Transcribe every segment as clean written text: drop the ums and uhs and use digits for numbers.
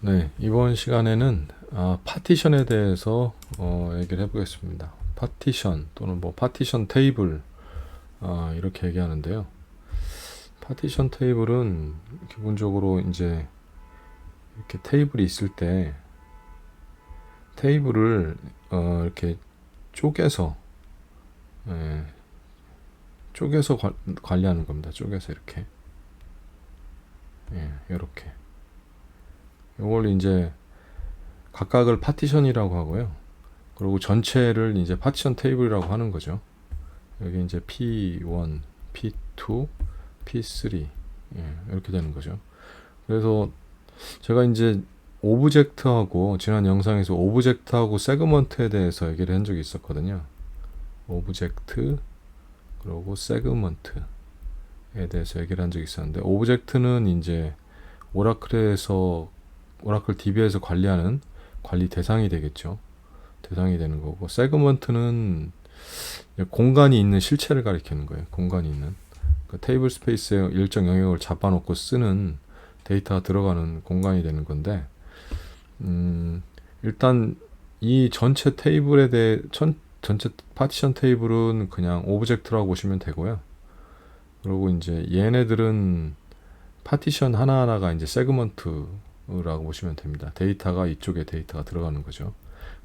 네, 이번 시간에는 파티션에 대해서 얘기를 해보겠습니다. 파티션 또는 뭐 파티션 테이블 이렇게 얘기하는데요. 파티션 테이블은 기본적으로 이제 이렇게 테이블이 있을 때 테이블을 이렇게 쪼개서 예, 쪼개서 관리하는 겁니다. 쪼개서 이렇게 이렇게 이걸 이제 각각을 파티션이라고 하고요. 그리고 전체를 이제 파티션 테이블이라고 하는 거죠. 여기 이제 P1, P2, P3 이렇게 되는 거죠. 그래서 제가 이제 오브젝트하고 지난 영상에서 오브젝트하고 세그먼트에 대해서 얘기를 한 적이 있었거든요. 오브젝트 그리고 세그먼트에 대해서 얘기를 한 적이 있었는데, 오브젝트는 이제 오라클 DB에서 관리하는 관리 대상이 되겠죠. 대상이 되는 거고, 세그먼트는 공간이 있는 실체를 가리키는 거예요. 공간이 있는 테이블 스페이스에 일정 영역을 잡아놓고 쓰는 데이터가 들어가는 공간이 되는 건데, 일단 이 전체 테이블에 대해 전체 파티션 테이블은 그냥 오브젝트라고 보시면 되고요. 그리고 이제 얘네들은 파티션 하나하나가 이제 세그먼트라고 보시면 됩니다. 데이터가 이쪽에 데이터가 들어가는 거죠.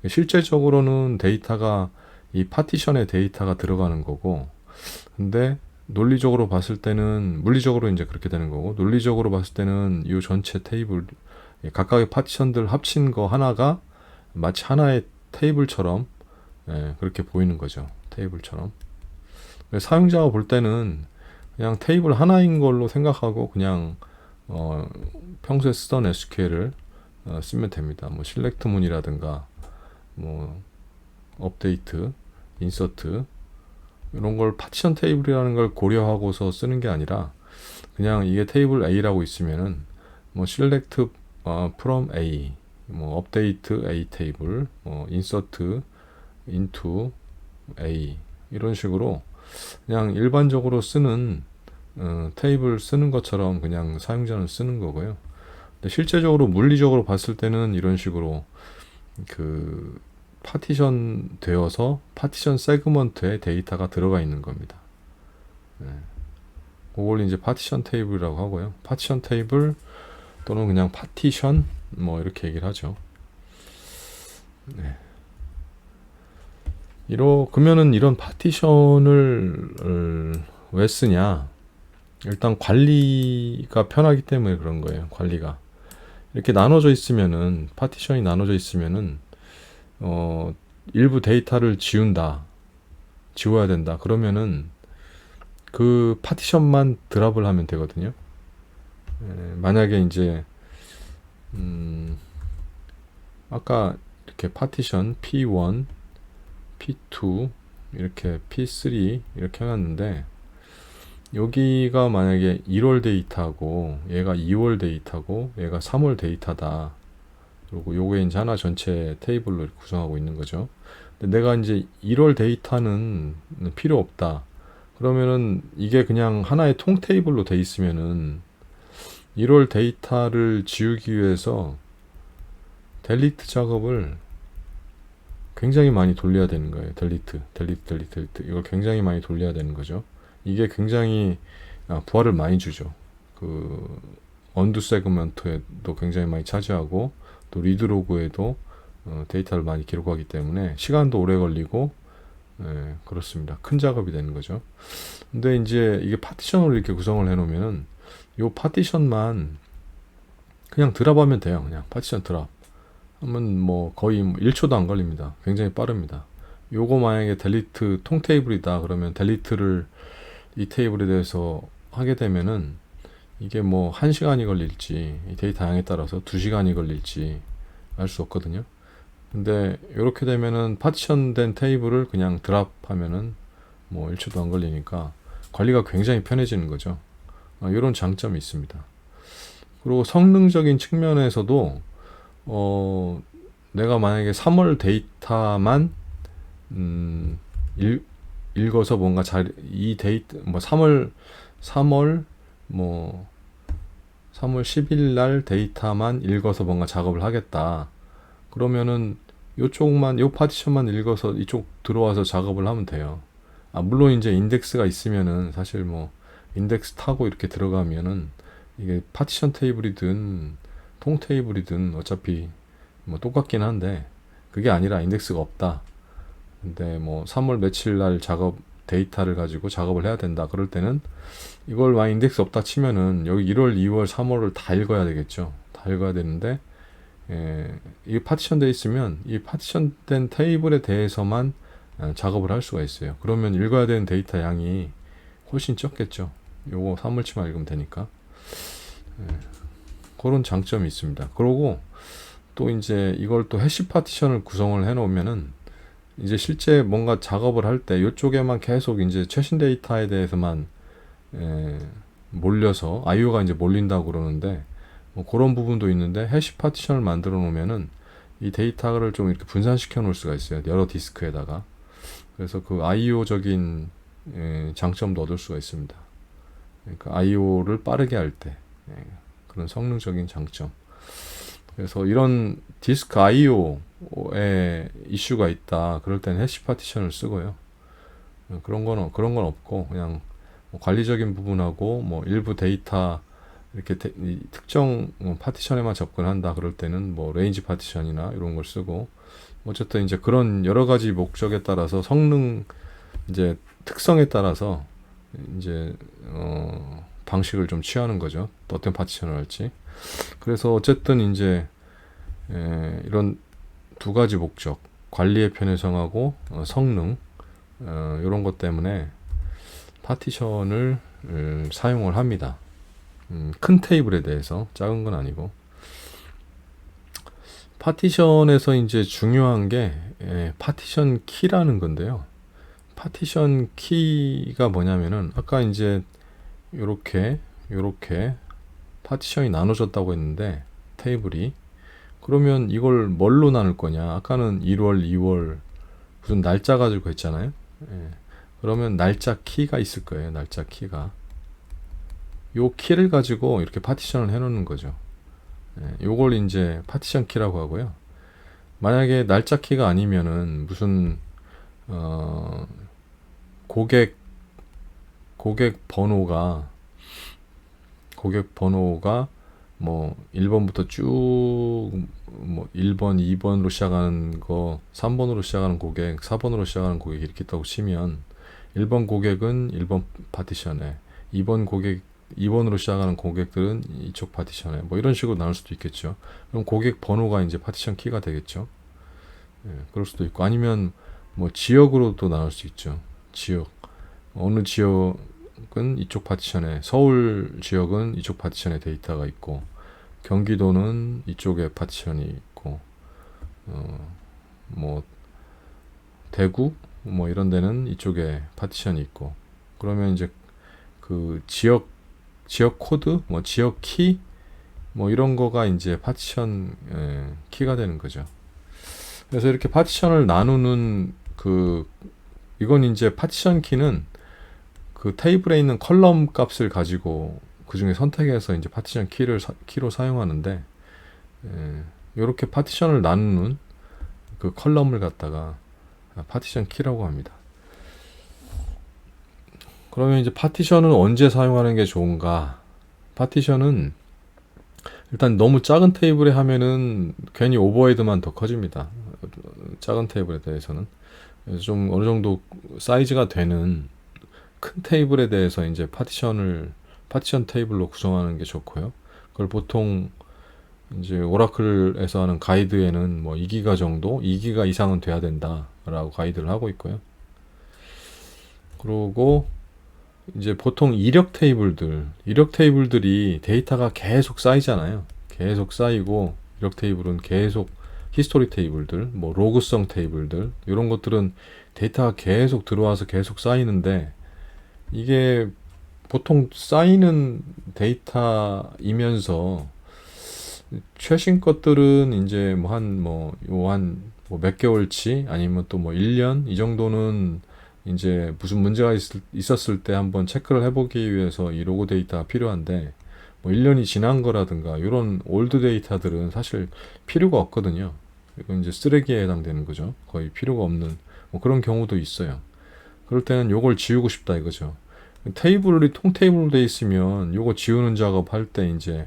실제적으로는 데이터가 이 파티션에 데이터가 들어가는 거고, 근데 논리적으로 봤을 때는 물리적으로 이제 그렇게 되는 거고, 논리적으로 봤을 때는 이 전체 테이블 각각의 파티션들 합친 거 하나가 마치 하나의 테이블처럼 그렇게 보이는 거죠. 테이블처럼. 사용자가 볼 때는 그냥 테이블 하나인 걸로 생각하고 그냥 평소에 쓰던 SQL을 쓰면 됩니다. 뭐 실렉트 문이라든가 뭐 업데이트, 인서트 이런 걸 파티션 테이블이라는 걸 고려하고서 쓰는 게 아니라, 그냥 이게 테이블 A라고 있으면은 뭐 select from A, 뭐 update A 테이블, 뭐 insert into A 이런 식으로 그냥 일반적으로 쓰는 테이블 쓰는 것처럼 그냥 사용자는 쓰는 거고요. 근데 실제적으로 물리적으로 봤을 때는 이런 식으로 그 파티션 되어서 파티션 세그먼트에 데이터가 들어가 있는 겁니다. 그걸 이제 파티션 테이블이라고 하고요. 파티션 테이블 또는 그냥 파티션 뭐 이렇게 얘기를 하죠. 그러면은 이런 파티션을 왜 쓰냐? 일단 관리가 편하기 때문에 그런 거예요. 관리가 이렇게 나눠져 있으면은, 파티션이 나눠져 있으면은 일부 데이터를 지워야 된다. 그러면은 그 파티션만 드랍을 하면 되거든요. 만약에 이제 아까 이렇게 파티션 P1, P2 이렇게 P3 이렇게 해놨는데, 여기가 만약에 1월 데이터고 얘가 2월 데이터고 얘가 3월 데이터다. 그리고 요게 이제 하나 전체 테이블로 구성하고 있는 거죠. 근데 내가 이제 1월 데이터는 필요 없다. 그러면은 이게 그냥 하나의 통 테이블로 돼 있으면은 1월 데이터를 지우기 위해서 델리트 작업을 굉장히 많이 돌려야 되는 거예요. 델리트. 이걸 굉장히 많이 돌려야 되는 거죠. 이게 굉장히 부하를 많이 주죠. 그 언두 세그먼트에도 굉장히 많이 차지하고, 또 리드 로그에도 데이터를 많이 기록하기 때문에 시간도 오래 걸리고, 그렇습니다. 큰 작업이 되는 거죠. 근데 이제 이게 파티션으로 이렇게 구성을 해 놓으면은 요 파티션만 그냥 드랍하면 돼요. 그냥 파티션 드랍 하면 뭐 거의 1초도 안 걸립니다. 굉장히 빠릅니다. 요거 만약에 델리트 통 테이블이다 그러면 델리트를 이 테이블에 대해서 하게 되면은 이게 뭐 1시간이 걸릴지, 이 데이터 양에 따라서 2시간이 걸릴지 알 수 없거든요. 근데 이렇게 되면은 파티션된 테이블을 그냥 드랍하면은 뭐 1초도 안 걸리니까 관리가 굉장히 편해지는 거죠. 이런 장점이 있습니다. 그리고 성능적인 측면에서도 내가 만약에 3월 데이터만 읽어서 뭔가 이 데이터 뭐 3월 뭐 3월 10일 날 데이터만 읽어서 뭔가 작업을 하겠다. 그러면은 요쪽만, 요 파티션만 읽어서 이쪽 들어와서 작업을 하면 돼요. 물론 이제 인덱스가 있으면은 사실 뭐 인덱스 타고 이렇게 들어가면은 이게 파티션 테이블이든 통 테이블이든 어차피 뭐 똑같긴 한데, 그게 아니라 인덱스가 없다. 근데 뭐 3월 며칠 날 작업 데이터를 가지고 작업을 해야 된다. 그럴 때는 이걸 만약 인덱스 없다 치면은 여기 1월, 2월, 3월을 다 읽어야 되겠죠. 다 읽어야 되는데, 이 파티션 돼 있으면 이 파티션 된 테이블에 대해서만 작업을 할 수가 있어요. 그러면 읽어야 되는 데이터 양이 훨씬 적겠죠. 요거 3월치만 읽으면 되니까. 그런 장점이 있습니다. 그러고 또 이제 이걸 또 해시 파티션을 구성을 해 놓으면은 이제 실제 뭔가 작업을 할 때 이쪽에만 계속 이제 최신 데이터에 대해서만 몰려서 IO가 이제 몰린다고 그러는데, 뭐 그런 부분도 있는데 해시 파티션을 만들어 놓으면은 이 데이터를 좀 이렇게 분산시켜 놓을 수가 있어요. 여러 디스크에다가. 그래서 그 IO적인 장점도 얻을 수가 있습니다. 그러니까 IO를 빠르게 할 때 그런 성능적인 장점. 그래서 이런 디스크 IO에 이슈가 있다. 그럴 때는 해시 파티션을 쓰고요. 그런 건 없고 그냥 뭐 관리적인 부분하고 뭐 일부 데이터 이렇게 특정 파티션에만 접근한다. 그럴 때는 뭐 레인지 파티션이나 이런 걸 쓰고, 어쨌든 이제 그런 여러 가지 목적에 따라서 성능 이제 특성에 따라서 이제 방식을 좀 취하는 거죠. 어떤 파티션을 할지. 그래서 어쨌든 이제 이런 두 가지 목적, 관리의 편의성하고 성능, 이런 것 때문에 파티션을 사용을 합니다. 큰 테이블에 대해서, 작은 건 아니고. 파티션에서 이제 중요한 게 파티션 키라는 건데요. 파티션 키가 뭐냐면은 아까 이제 요렇게 파티션이 나눠졌다고 했는데, 테이블이, 그러면 이걸 뭘로 나눌 거냐? 아까는 1월, 2월 무슨 날짜 가지고 했잖아요. 그러면 날짜 키가 있을 거예요. 날짜 키가. 요 키를 가지고 이렇게 파티션을 해 놓는 거죠. 요걸 이제 파티션 키라고 하고요. 만약에 날짜 키가 아니면은 무슨 고객 번호가 뭐 1번부터 쭉 뭐 1번, 2번으로 시작하는 거, 3번으로 시작하는 고객, 4번으로 시작하는 고객 이렇게 있다고 치면 1번 고객은 1번 파티션에, 2번으로 시작하는 고객들은 이쪽 파티션에, 뭐 이런 식으로 나눌 수도 있겠죠. 그럼 고객 번호가 이제 파티션 키가 되겠죠. 그럴 수도 있고, 아니면 뭐 지역으로도 나눌 수 있죠. 지역. 어느 지역은 이쪽 파티션에, 서울 지역은 이쪽 파티션에 데이터가 있고, 경기도는 이쪽에 파티션이 있고, 뭐 대구 뭐 이런 데는 이쪽에 파티션이 있고, 그러면 이제 그 지역 코드, 뭐 지역 키, 뭐 이런 거가 이제 파티션 키가 되는 거죠. 그래서 이렇게 파티션을 나누는 이건 이제 파티션 키는 그 테이블에 있는 컬럼 값을 가지고 그 중에 선택해서 이제 파티션 키로 사용하는데, 이렇게 파티션을 나누는 그 컬럼을 갖다가 파티션 키라고 합니다. 그러면 이제 파티션은 언제 사용하는 게 좋은가? 파티션은 일단 너무 작은 테이블에 하면은 괜히 오버헤드만 더 커집니다. 작은 테이블에 대해서는. 그래서 좀 어느 정도 사이즈가 되는 큰 테이블에 대해서 이제 파티션 테이블로 구성하는 게 좋고요. 그걸 보통 이제 오라클에서 하는 가이드에는 뭐 2기가 정도, 2기가 이상은 돼야 된다라고 가이드를 하고 있고요. 그리고 이제 보통 이력 테이블들이 데이터가 계속 쌓이잖아요. 계속 쌓이고, 이력 테이블은 계속 히스토리 테이블들, 뭐 로그성 테이블들, 이런 것들은 데이터가 계속 들어와서 계속 쌓이는데, 이게 보통 쌓이는 데이터이면서 최신 것들은 이제 몇 개월치, 아니면 또 뭐 1년 이 정도는 이제 무슨 문제가 있었을 때 한번 체크를 해보기 위해서 이 로그 데이터가 필요한데, 뭐 1년이 지난 거라든가 이런 올드 데이터들은 사실 필요가 없거든요. 이건 이제 쓰레기에 해당되는 거죠. 거의 필요가 없는 뭐 그런 경우도 있어요. 그럴 때는 요걸 지우고 싶다 이거죠. 테이블이 통테이블로 돼 있으면 요거 지우는 작업 할 때 이제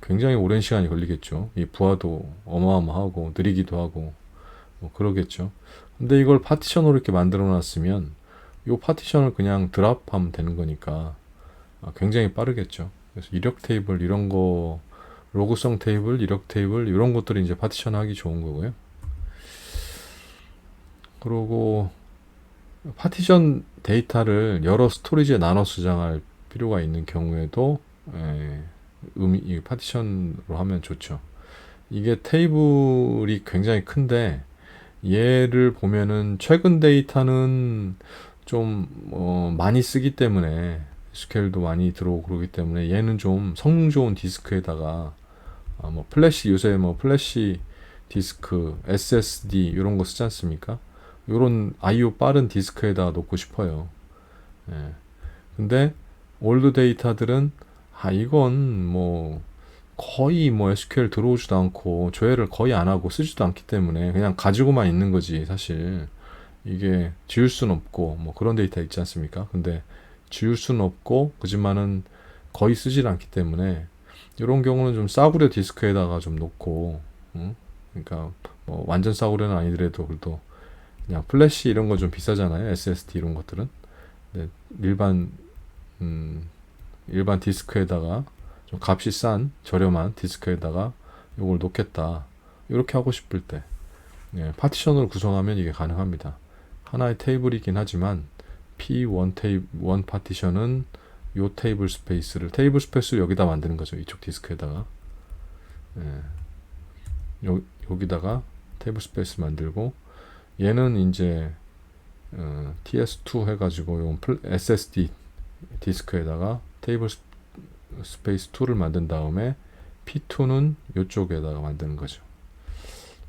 굉장히 오랜 시간이 걸리겠죠. 이 부하도 어마어마하고 느리기도 하고 뭐 그러겠죠. 근데 이걸 파티션으로 이렇게 만들어 놨으면 요 파티션을 그냥 드랍하면 되는 거니까 굉장히 빠르겠죠. 그래서 이력 테이블 이런 거 로그성 테이블, 이력 테이블 이런 것들이 이제 파티션 하기 좋은 거고요. 그리고 파티션 데이터를 여러 스토리지에 나눠 저장할 필요가 있는 경우에도 이 파티션으로 하면 좋죠. 이게 테이블이 굉장히 큰데 얘를 보면은 최근 데이터는 좀 많이 쓰기 때문에 SQL도 많이 들어오고 그러기 때문에 얘는 좀 성능 좋은 디스크에다가 뭐 플래시 요새 뭐 플래시 디스크, SSD 이런 거 쓰지 않습니까? 요런 I/O 빠른 디스크에다 놓고 싶어요. 예. 근데 올드 데이터들은 이건 뭐 거의 뭐 SQL 들어오지도 않고 조회를 거의 안 하고 쓰지도 않기 때문에 그냥 가지고만 있는 거지 사실. 이게 지울 수는 없고 뭐 그런 데이터 있지 않습니까? 근데 지울 수는 없고 그지만은 거의 쓰질 않기 때문에 이런 경우는 좀 싸구려 디스크에다가 좀 놓고 그러니까 뭐 완전 싸구려는 아니더라도 그래도 그냥 플래시 이런 거 좀 비싸잖아요. SSD 이런 것들은. 네, 일반 디스크에다가 좀 값이 싼 저렴한 디스크에다가 이걸 놓겠다. 이렇게 하고 싶을 때 파티션으로 구성하면 이게 가능합니다. 하나의 테이블이긴 하지만 P1 1 파티션은 요 테이블 스페이스를 여기다 만드는 거죠. 이쪽 디스크에다가 여기다가 테이블 스페이스 만들고 얘는 이제 TS2 해가지고 요 SSD 디스크에다가 테이블 스페이스 2를 만든 다음에 P2는 이쪽에다가 만드는 거죠.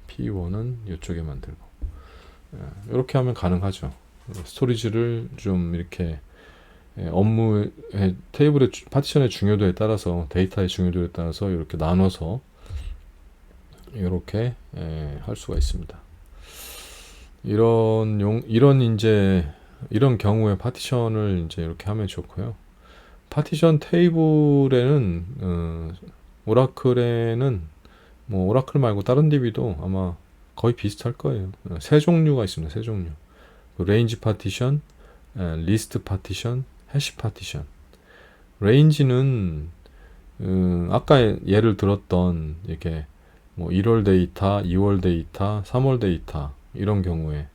P1은 이쪽에 만들고 이렇게 하면 가능하죠. 스토리지를 좀 이렇게 업무의 테이블의 파티션의 중요도에 따라서 데이터의 중요도에 따라서 이렇게 나눠서 이렇게 할 수가 있습니다. 이런 경우에 파티션을 이제 이렇게 하면 좋고요. 파티션 테이블에는 오라클에는 뭐 오라클 말고 다른 DB도 아마 거의 비슷할 거예요. 세 종류가 있습니다. 세 종류. 레인지 파티션, 리스트 파티션, 해시 파티션. 레인지는 아까 예를 들었던 이렇게 뭐 1월 데이터, 2월 데이터, 3월 데이터 이런 경우에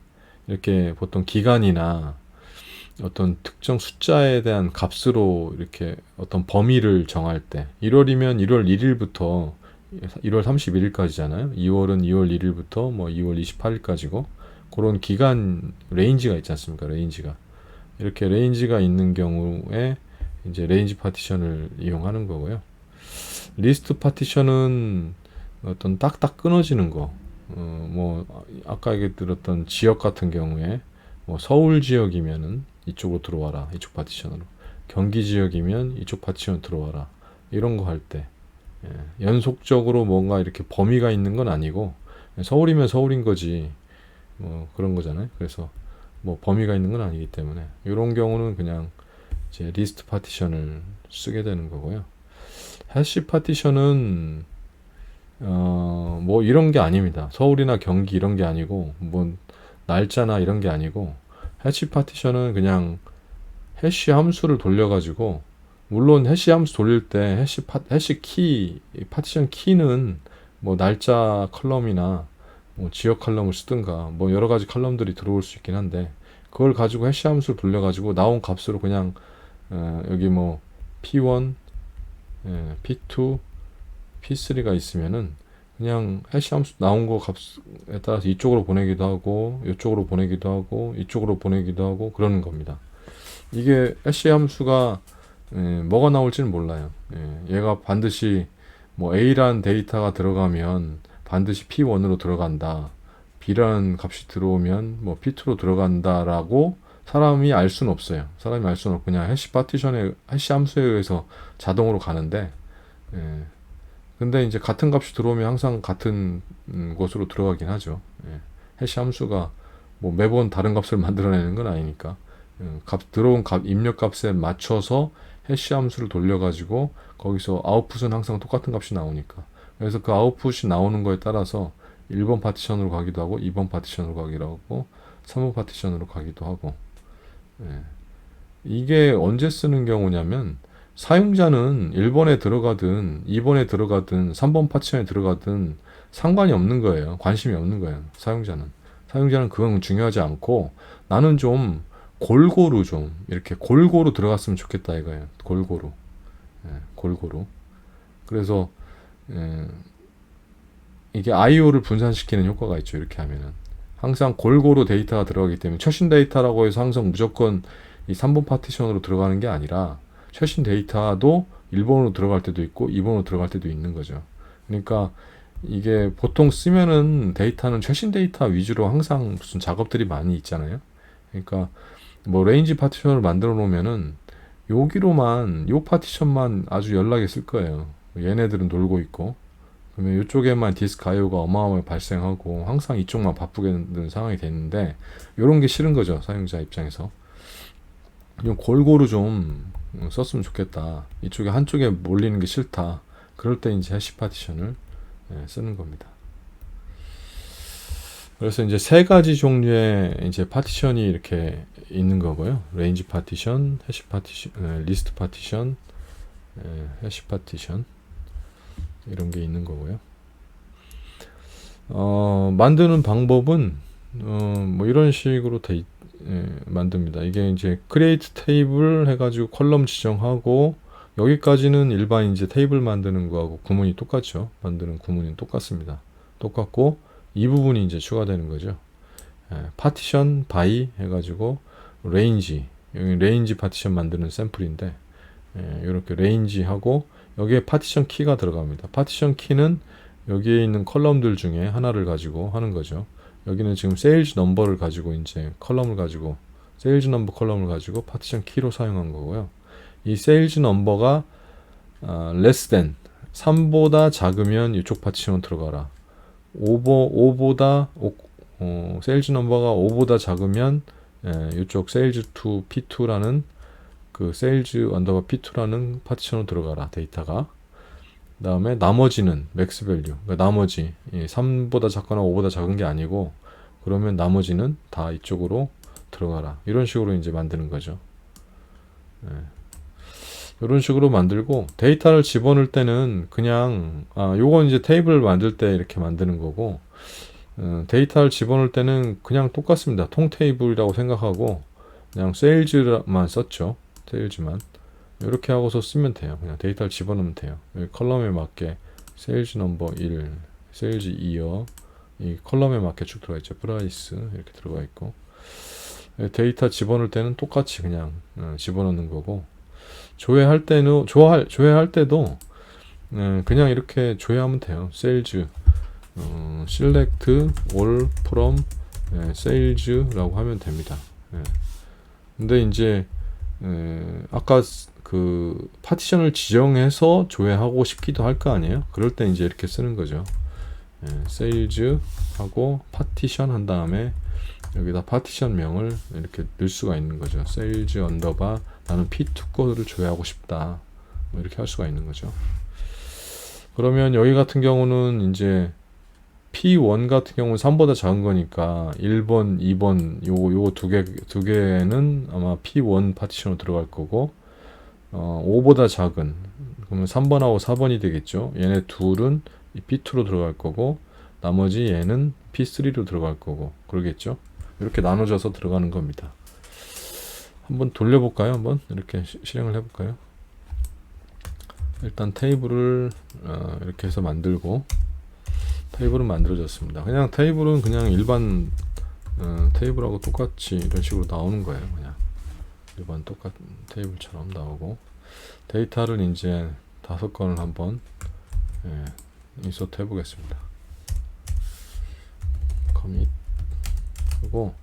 이렇게 보통 기간이나 어떤 특정 숫자에 대한 값으로 이렇게 어떤 범위를 정할 때 1월이면 1월 1일부터 1월 31일까지잖아요. 2월은 2월 1일부터 뭐 2월 28일까지고 그런 기간 레인지가 있지 않습니까? 레인지가 이렇게 레인지가 있는 경우에 이제 레인지 파티션을 이용하는 거고요. 리스트 파티션은 어떤 딱딱 끊어지는 거, 뭐 아까 얘기 들었던 지역 같은 경우에 뭐 서울 지역이면은 이쪽으로 들어와라, 이쪽 파티션으로. 경기 지역이면 이쪽 파티션 들어와라. 이런 거 할 때 연속적으로 뭔가 이렇게 범위가 있는 건 아니고 서울이면 서울인 거지 뭐 그런 거잖아요. 그래서 뭐 범위가 있는 건 아니기 때문에 이런 경우는 그냥 이제 리스트 파티션을 쓰게 되는 거고요. 해시 파티션은 뭐 이런 게 아닙니다. 서울이나 경기 이런 게 아니고 뭐 날짜나 이런 게 아니고 해시 파티션은 그냥 해시 함수를 돌려가지고 물론 해시 함수 돌릴 때 해시 키 파티션 키는 뭐 날짜 컬럼이나 뭐 지역 컬럼을 쓰든가 뭐 여러 가지 컬럼들이 들어올 수 있긴 한데 그걸 가지고 해시 함수를 돌려가지고 나온 값으로 그냥 여기 뭐 P1, P2, P3가 있으면은 그냥 해시 함수 나온 거 값에 따라서 이쪽으로 보내기도 하고 이쪽으로 보내기도 하고 이쪽으로 보내기도 하고 그러는 겁니다. 이게 해시 함수가 뭐가 나올지는 몰라요. 얘가 반드시 뭐 A라는 데이터가 들어가면 반드시 P1으로 들어간다. B라는 값이 들어오면 뭐 P2로 들어간다라고 사람이 알 수는 없어요. 사람이 알 수는 없고 그냥 해시 파티션의 해시 함수에 의해서 자동으로 가는데 예. 근데 이제 같은 값이 들어오면 항상 같은 곳으로 들어가긴 하죠. 예. 해시 함수가 뭐 매번 다른 값을 만들어내는 건 아니니까 들어온 값 입력 값에 맞춰서 해시 함수를 돌려가지고 거기서 아웃풋은 항상 똑같은 값이 나오니까, 그래서 그 아웃풋이 나오는 거에 따라서 1번 파티션으로 가기도 하고 2번 파티션으로 가기도 하고 3번 파티션으로 가기도 하고. 예. 이게 언제 쓰는 경우냐면 사용자는 1번에 들어가든 2번에 들어가든 3번 파티션에 들어가든 상관이 없는 거예요. 관심이 없는 거예요. 사용자는 그건 중요하지 않고, 나는 좀 골고루 좀 이렇게 골고루 들어갔으면 좋겠다 이거예요. 골고루. 예, 골고루. 그래서 예, 이게 IO를 분산시키는 효과가 있죠. 이렇게 하면은 항상 골고루 데이터가 들어가기 때문에 최신 데이터라고 해서 항상 무조건 이 3번 파티션으로 들어가는 게 아니라 최신 데이터도 1번으로 들어갈 때도 있고 2번으로 들어갈 때도 있는 거죠. 그러니까 이게 보통 쓰면은 데이터는 최신 데이터 위주로 항상 무슨 작업들이 많이 있잖아요. 그러니까 뭐 레인지 파티션을 만들어 놓으면은 여기로만 요 파티션만 아주 연락이 쓸 거예요. 얘네들은 놀고 있고, 그러면 이쪽에만 디스크 IO가 어마어마하게 발생하고 항상 이쪽만 바쁘게 되는 상황이 되는데, 이런 게 싫은 거죠, 사용자 입장에서. 좀 골고루 좀 썼으면 좋겠다, 이쪽에 한쪽에 몰리는 게 싫다, 그럴 때 이제 해시 파티션을 쓰는 겁니다. 그래서 이제 세 가지 종류의 이제 파티션이 이렇게 있는 거고요. 레인지 파티션, 해시 파티션, 리스트 파티션, 해시 파티션, 이런 게 있는 거고요. 만드는 방법은 뭐 이런 식으로 만듭니다. 이게 이제 create 테이블 해가지고 컬럼 지정하고, 여기까지는 일반 이제 테이블 만드는 거하고 구문이 똑같죠. 만드는 구문이 똑같습니다. 똑같고 이 부분이 이제 추가되는 거죠. 파티션 바이 해가지고 레인지, 여기 레인지 파티션 만드는 샘플인데, 이렇게 레인지 하고 여기에 파티션 키가 들어갑니다. 파티션 키는 여기에 있는 컬럼들 중에 하나를 가지고 하는 거죠. 여기는 지금 세일즈 넘버를 가지고 이제 컬럼을 가지고 세일즈 넘버 컬럼을 가지고 파티션 키로 사용한 거고요. 이 세일즈 넘버가 less than 3보다 작으면 이쪽 파티션으로 들어가라. 세일즈 넘버가 5보다 작으면 이쪽 세일즈 to P2라는 그 세일즈 언더바 P2라는 파티션으로 들어가라, 데이터가. 그 다음에 나머지는 맥스 밸류, 그러니까 나머지 3보다 작거나 5보다 작은 게 아니고, 그러면 나머지는 다 이쪽으로 들어가라, 이런 식으로 이제 만드는 거죠. 이런 식으로 만들고, 데이터를 집어넣을 때는 그냥 요건 이제 테이블을 만들 때 이렇게 만드는 거고, 데이터를 집어넣을 때는 그냥 똑같습니다. 통 테이블이라고 생각하고 그냥 세일즈만 썼죠. 세일즈만 이렇게 하고서 쓰면 돼요. 그냥 데이터를 집어넣으면 돼요. 여기 컬럼에 맞게 세일즈 넘버 1, 세일즈 2여, 이 컬럼에 맞게 쭉 들어가 있죠. 프라이스 이렇게 들어가 있고, 데이터 집어넣을 때는 똑같이 그냥 집어넣는 거고, 조회할 때도 그냥 이렇게 조회하면 돼요. 세일즈 select all from sales라고 하면 됩니다. 근데 이제 아까 그 파티션을 지정해서 조회하고 싶기도 할 거 아니에요. 그럴 때 이제 이렇게 쓰는 거죠. sales 하고 파티션 한 다음에 여기다 파티션 명을 이렇게 넣을 수가 있는 거죠. sales 언더바 나는 P2 거를 조회하고 싶다, 뭐 이렇게 할 수가 있는 거죠. 그러면 여기 같은 경우는 이제 P1 같은 경우는 3보다 작은 거니까 1번, 2번 요거 두 개는 아마 P1 파티션으로 들어갈 거고, 5보다 작은, 그러면 3번하고 4번이 되겠죠. 얘네 둘은 P2로 들어갈 거고, 나머지 얘는 P3로 들어갈 거고, 그러겠죠. 이렇게 나눠져서 들어가는 겁니다. 한번 돌려볼까요? 한번 이렇게 실행을 해볼까요? 일단 테이블을 이렇게 해서 만들고, 테이블은 만들어졌습니다. 그냥 테이블은 그냥 일반 테이블하고 똑같이 이런 식으로 나오는 거예요. 그냥 일반 똑같은 테이블처럼 나오고, 데이터를 이제 5건을 한번 인서트 해보겠습니다. 커밋 하고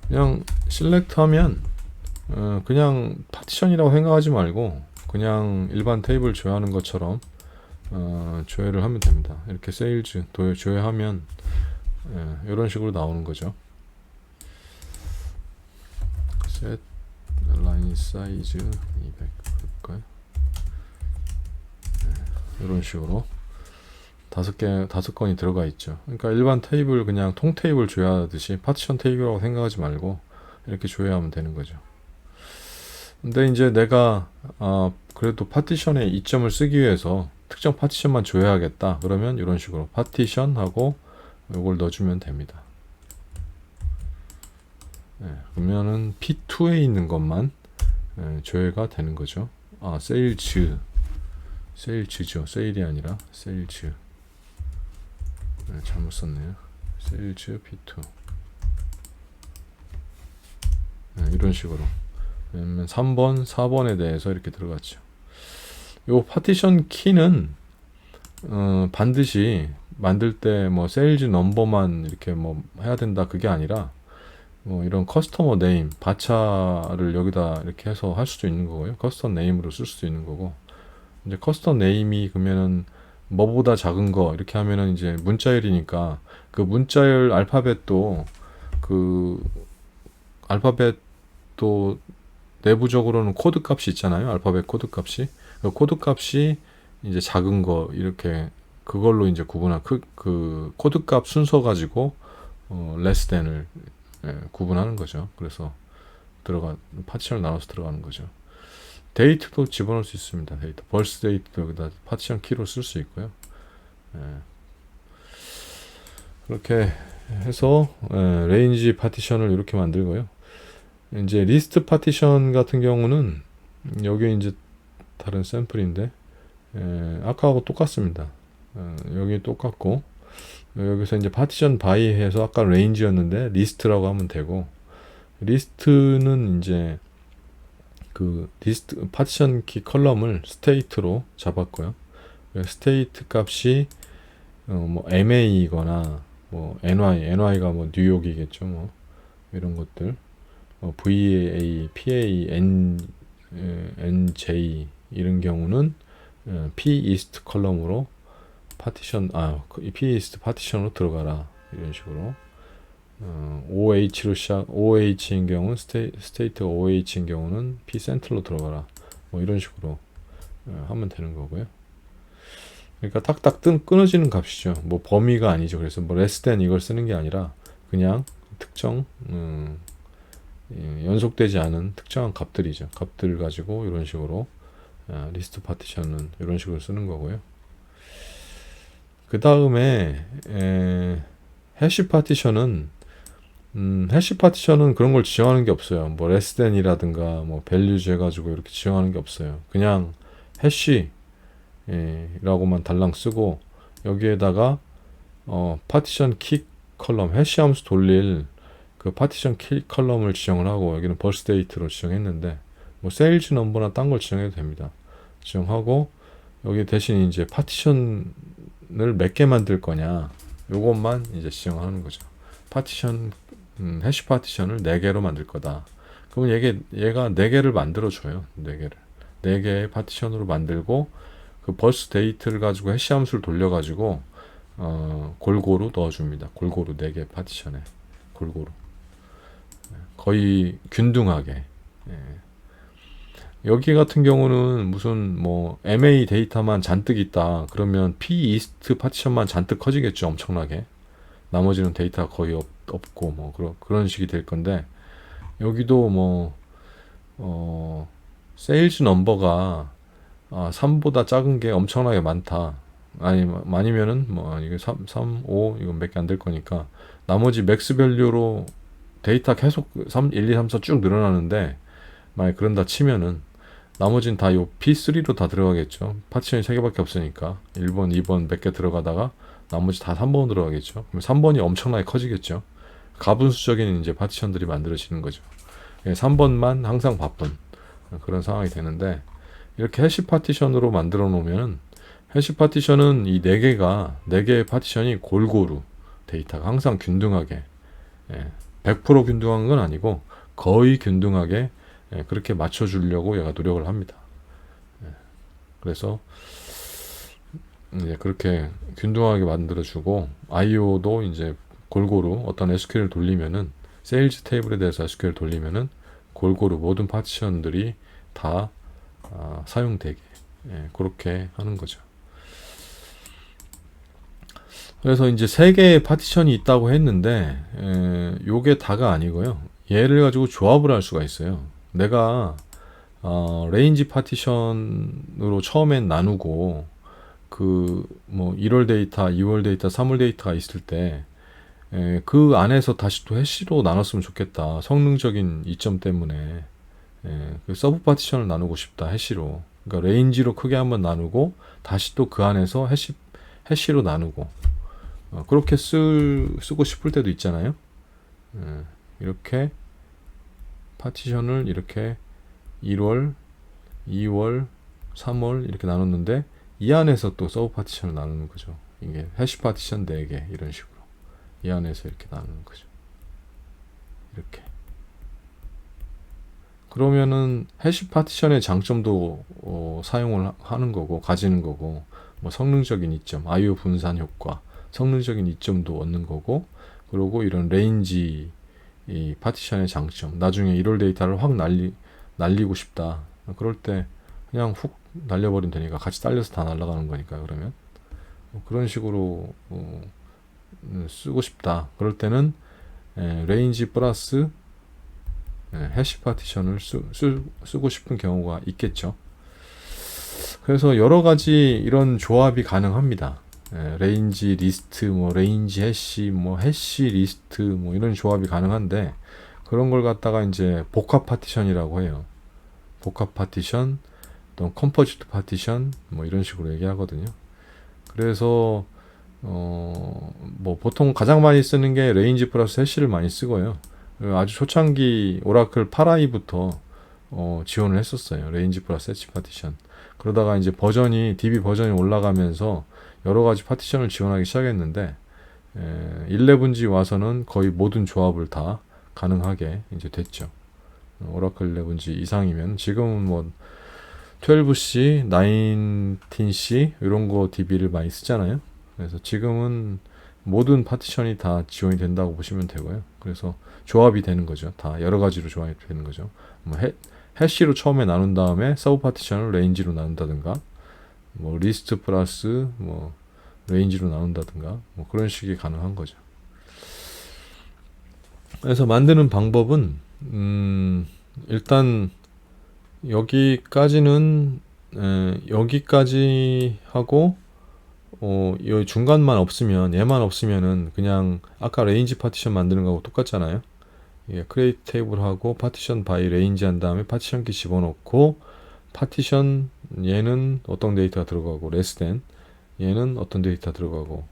그냥 select 하면 그냥 파티션이라고 생각하지 말고 그냥 일반 테이블 조회하는 것처럼 조회를 하면 됩니다. 이렇게 세일즈 조회하면 이런 식으로 나오는 거죠. set line size 200 볼까요? 이런 식으로 다섯 건이 들어가 있죠. 그러니까 일반 테이블 그냥 통 테이블 조회하듯이 파티션 테이블이라고 생각하지 말고 이렇게 조회하면 되는 거죠. 근데 이제 내가 그래도 파티션에 이점을 쓰기 위해서 특정 파티션만 조회하겠다 그러면 이런 식으로 파티션 하고 이걸 넣어주면 됩니다. 그러면은 P2에 있는 것만 조회가 되는 거죠. 세일즈죠. 세일이 아니라 세일즈. 잘못 썼네요. 세일즈 P2. 이런 식으로. 그러면 3번, 4번에 대해서 이렇게 들어갔죠. 요 파티션 키는 반드시 만들 때 뭐 세일즈 넘버만 이렇게 뭐 해야 된다 그게 아니라 뭐 이런 커스터머 네임 바차를 여기다 이렇게 해서 할 수도 있는 거고요. 커스텀 네임으로 쓸 수도 있는 거고. 이제 커스텀 네임이 그러면은 뭐보다 작은 거 이렇게 하면은 이제 문자열이니까 그 문자열 알파벳도 내부적으로는 코드 값이 있잖아요. 알파벳 코드 값이. 그 코드 값이 이제 작은 거 이렇게 그걸로 이제 구분한 그 코드 값 순서 가지고 less than을 구분하는 거죠. 그래서 파티션을 나눠서 들어가는 거죠. 데이트도 집어넣을 수 있습니다. 데이트. 벌스 데이트도 여기다 파티션 키로 쓸 수 있고요. 그렇게 해서 레인지 파티션을 이렇게 만들고요. 이제 리스트 파티션 같은 경우는 여기 이제 다른 샘플인데 아까하고 똑같습니다. 여기 똑같고 여기서 이제 파티션 바이 해서 아까 레인지였는데 리스트라고 하면 되고 리스트는 이제 그 리스트 파티션 키 컬럼을 스테이트로 잡았고요. 스테이트 값이 뭐 MA이거나 뭐 NY가 뭐 뉴욕이겠죠. 뭐 이런 것들 VA, PA, NJ 이런 경우는 P 이스트 컬럼으로 파티션 P 이스트 파티션으로 들어가라 이런 식으로 OH인 경우는 스테이트 OH인 경우는 P 센트로 들어가라 뭐 이런 식으로 하면 되는 거고요. 그러니까 딱딱 끊어지는 값이죠. 뭐 범위가 아니죠. 그래서 뭐 less than 이걸 쓰는 게 아니라 그냥 특정 연속되지 않은 특정한 값들이죠. 값들을 가지고 이런 식으로 리스트 파티션은 이런 식으로 쓰는 거고요. 그 다음에 해시 파티션은 그런 걸 지정하는 게 없어요. 뭐 less than이라든가 뭐 values 해가지고 이렇게 지정하는 게 없어요. 그냥 해시라고만 달랑 쓰고 여기에다가 파티션 키 컬럼 해시하면서 돌릴 그 파티션 키 컬럼을 지정을 하고 여기는 벌스 데이트로 지정했는데 뭐 세일즈 넘버나 딴 걸 지정해도 됩니다. 지정하고 여기 대신 이제 파티션을 몇 개 만들 거냐 요것만 이제 지정하는 거죠. 파티션 해시 파티션을 4개로 만들 거다. 그러면 얘가 4개를 만들어 줘요. 4개의 파티션으로 만들고 그 벌스 데이트를 가지고 해시 함수를 돌려 가지고 골고루 넣어 줍니다. 골고루 4개 파티션에 골고루 거의 균등하게. 여기 같은 경우는 무슨 뭐 MA 데이터만 잔뜩 있다 그러면 P 이스트 파티션만 잔뜩 커지겠죠. 엄청나게. 나머지는 데이터가 거의 없고 뭐 그런 식이 될 건데 여기도 뭐 세일즈 넘버가 3보다 작은 게 엄청나게 많다. 아니면은 뭐 이게 3, 5 이건 몇 개 안 될 거니까 나머지 맥스 밸류로 데이터 계속 1, 2, 3, 4 쭉 늘어나는데 만약 그런다 치면은 나머지는 다 요 P3로 다 들어가겠죠. 파티션이 3개밖에 없으니까 1번, 2번 몇 개 들어가다가 나머지 다 3번 들어가겠죠. 그럼 3번이 엄청나게 커지겠죠. 가분수적인 이제 파티션들이 만들어지는 거죠. 3번만 항상 바쁜 그런 상황이 되는데 이렇게 해시 파티션으로 만들어 놓으면 해시 파티션은 이 4개의 파티션이 골고루 데이터가 항상 균등하게 100% 균등한 건 아니고 거의 균등하게 그렇게 맞춰주려고 얘가 노력을 합니다. 그래서 이제 그렇게 균등하게 만들어주고 IO도 이제 골고루 어떤 SQL을 돌리면은 세일즈 테이블에 대해서 SQL 돌리면은 골고루 모든 파티션들이 다 사용되게 그렇게 하는 거죠. 그래서 이제 세 개의 파티션이 있다고 했는데 요게 다가 아니고요. 얘를 가지고 조합을 할 수가 있어요. 내가 레인지 파티션으로 처음엔 나누고 그 뭐 1월 데이터, 2월 데이터, 3월 데이터가 있을 때 그 안에서 다시 또 해시로 나눴으면 좋겠다. 성능적인 이점 때문에 그 서브 파티션을 나누고 싶다. 해시로. 그러니까 레인지로 크게 한번 나누고 다시 또 그 안에서 해시로 나누고 그렇게 쓰고 싶을 때도 있잖아요. 이렇게 파티션을 이렇게 1월, 2월, 3월 이렇게 나눴는데 이 안에서 또 서브 파티션을 나누는 거죠. 이게 해시 파티션 4개 이런 식으로 이 안에서 이렇게 나누는 거죠. 이렇게. 그러면은 해시 파티션의 장점도 사용을 하는 거고 가지는 거고 뭐 성능적인 이점, IO 분산 효과, 성능적인 이점도 얻는 거고 그리고 이런 레인지 이 파티션의 장점, 나중에 1월 데이터를 확 날리고 싶다. 그럴 때 그냥 훅 날려버리면 되니까 같이 딸려서 다 날아가는 거니까 그러면 그런 식으로 쓰고 싶다. 그럴 때는 레인지 플러스 해시 파티션을 쓰고 싶은 경우가 있겠죠. 그래서 여러 가지 이런 조합이 가능합니다. 레인지 리스트, 뭐 레인지 해시, 뭐 해시 리스트, 뭐 이런 조합이 가능한데 그런 걸 갖다가 이제 복합 파티션이라고 해요. 복합 파티션, 또 컴포지트 파티션, 뭐 이런 식으로 얘기하거든요. 그래서 뭐 보통 가장 많이 쓰는 게 레인지 플러스 해시를 많이 쓰고요. 아주 초창기 오라클 파라이부터 지원을 했었어요. 레인지 플러스 해시 파티션. 그러다가 이제 DB 버전이 올라가면서 여러 가지 파티션을 지원하기 시작했는데 11G 와서는 거의 모든 조합을 다 가능하게 이제 됐죠. 오라클 11G 이상이면 지금은 뭐 12C, 19C 이런 거 DB를 많이 쓰잖아요. 그래서 지금은 모든 파티션이 다 지원이 된다고 보시면 되고요. 그래서 조합이 되는 거죠. 다 여러 가지로 조합이 되는 거죠. 뭐 해시로 처음에 나눈 다음에 서브 파티션을 레인지로 나눈다든가 뭐 리스트 플러스 뭐 레인지로 나눈다든가 뭐 그런 식이 가능한 거죠. 그래서 만드는 방법은 일단 여기까지는 여기까지 하고 이 중간만 없으면 얘만 없으면은 그냥 아까 레인지 파티션 만드는 거하고 똑같잖아요. 예, 크리에이트 테이블하고 파티션 바이 레인지 한 다음에 파티션 키 집어넣고 파티션 얘는 어떤 데이터가 들어가고 레스된 얘는 어떤 데이터 들어가고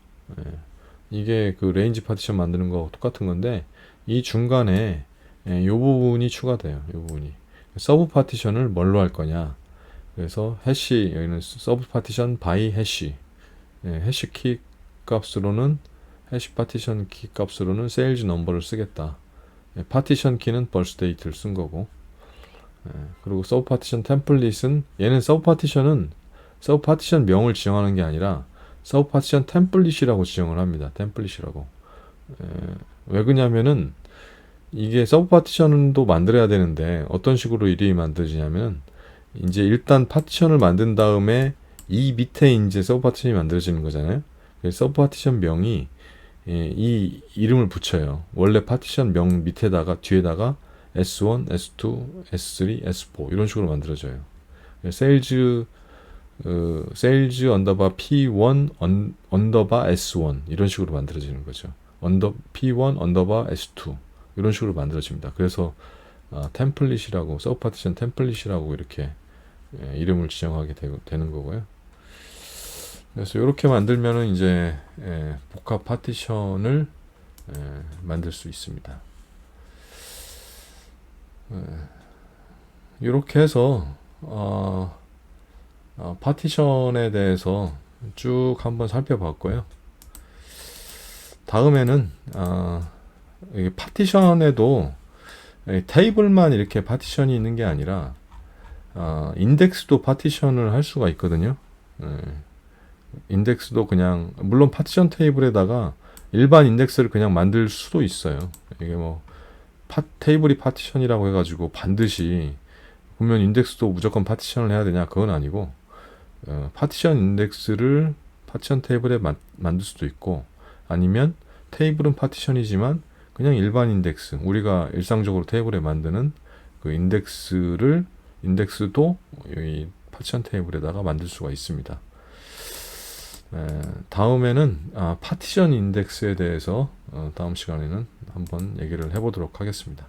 이게 그 레인지 파티션 만드는 거하고 똑같은 건데 이 중간에 이 부분이 추가돼요. 이 부분이 서브 파티션을 뭘로 할 거냐. 그래서 해시 여기는 서브 파티션 바이 해시 해시 키 값으로는 해시 파티션 키 값으로는 세일즈 넘버를 쓰겠다. 파티션 키는 벌스 데이트를 쓴 거고 그리고 서브 파티션 템플릿은 얘는 서브 파티션 명을 지정하는 게 아니라 서브 파티션 템플릿이라고 지정을 합니다. 템플릿이라고. 왜 그러냐면은 이게 서브 파티션도 만들어야 되는데 어떤 식으로 이름이 만들어지냐면 이제 일단 파티션을 만든 다음에 이 밑에 이제 서브 파티션이 만들어지는 거잖아요. 그래서 서브 파티션 명이 이 이름을 붙여요. 원래 파티션 명 밑에다가 뒤에다가 S1, S2, S3, S4 이런 식으로 만들어져요. 세일즈 언더바 P1 언더바 S1 이런 식으로 만들어지는 거죠. P1 언더바 S2 이런 식으로 만들어집니다. 그래서 템플릿이라고 서브 파티션 템플릿이라고 이렇게 이름을 지정하게 되는 거고요. 그래서 이렇게 만들면은 이제 복합 파티션을 만들 수 있습니다. 이렇게 해서 파티션에 대해서 쭉 한번 살펴봤고요. 다음에는 파티션에도 테이블만 이렇게 파티션이 있는 게 아니라 인덱스도 파티션을 할 수가 있거든요. 인덱스도 그냥 물론 파티션 테이블에다가 일반 인덱스를 그냥 만들 수도 있어요. 이게 뭐 테이블이 파티션이라고 해가지고 반드시 보면 인덱스도 무조건 파티션을 해야 되냐 그건 아니고 파티션 인덱스를 파티션 테이블에 만들 수도 있고 아니면 테이블은 파티션이지만 그냥 일반 인덱스 우리가 일상적으로 테이블에 만드는 그 인덱스도 여기 파티션 테이블에다가 만들 수가 있습니다. 다음에는 파티션 인덱스에 대해서 다음 시간에는 한번 얘기를 해보도록 하겠습니다.